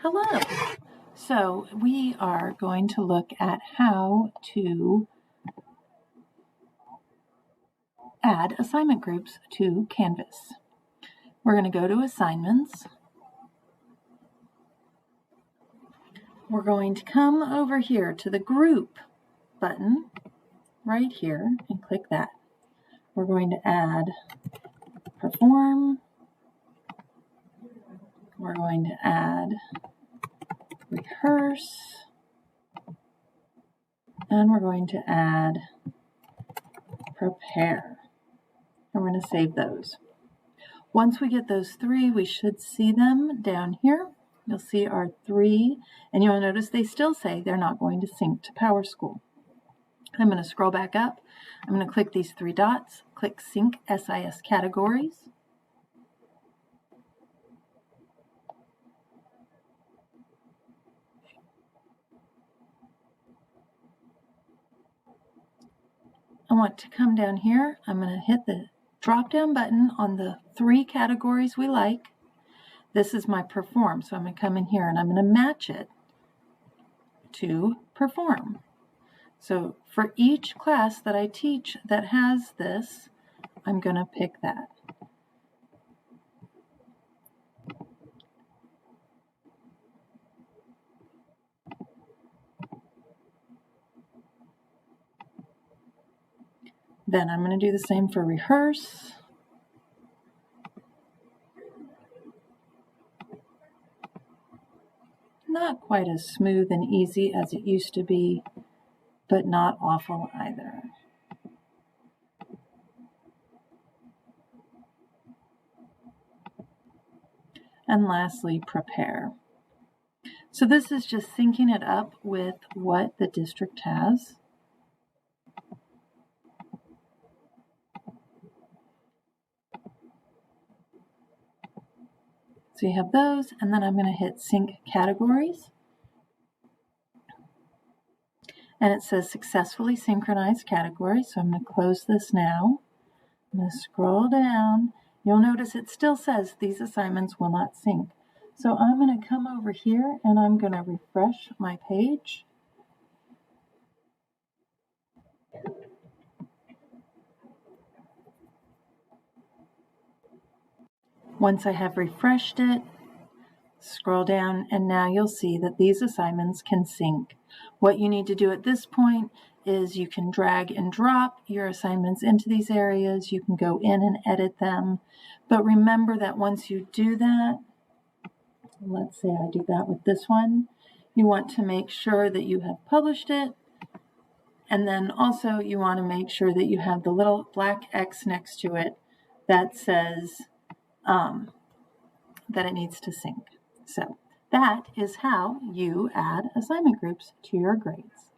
Hello. So we are going to look at how to add assignment groups to Canvas. We're going to go to Assignments. We're going to come over here to the Group button right here and click that. We're going to add Perform. We're going to add Rehearse. And we're going to add Prepare. And we're going to save those. Once we get those three, we should see them down here. You'll see our three, and you'll notice they still say they're not going to sync to PowerSchool. I'm going to scroll back up. I'm going to click these three dots, click Sync SIS Categories. I want to come down here. I'm going to hit the drop-down button on the three categories we like. This is my Perform, so I'm going to come in here and I'm going to match it to Perform. So for each class that I teach that has this, I'm going to pick that. Then I'm going to do the same for Rehearse. Not quite as smooth and easy as it used to be, but not awful either. And lastly, Prepare. So this is just syncing it up with what the district has. So you have those, and then I'm going to hit Sync Categories. And it says Successfully Synchronized Categories, so I'm going to close this now. I'm going to scroll down. You'll notice it still says these assignments will not sync. So I'm going to come over here and I'm going to refresh my page. Once I have refreshed it, scroll down, and now you'll see that these assignments can sync. What you need to do at this point is you can drag and drop your assignments into these areas. You can go in and edit them. But remember that once you do that, let's say I do that with this one, you want to make sure that you have published it. And then also you want to make sure that you have the little black X next to it that says that it needs to sync. So that is how you add assignment groups to your grades.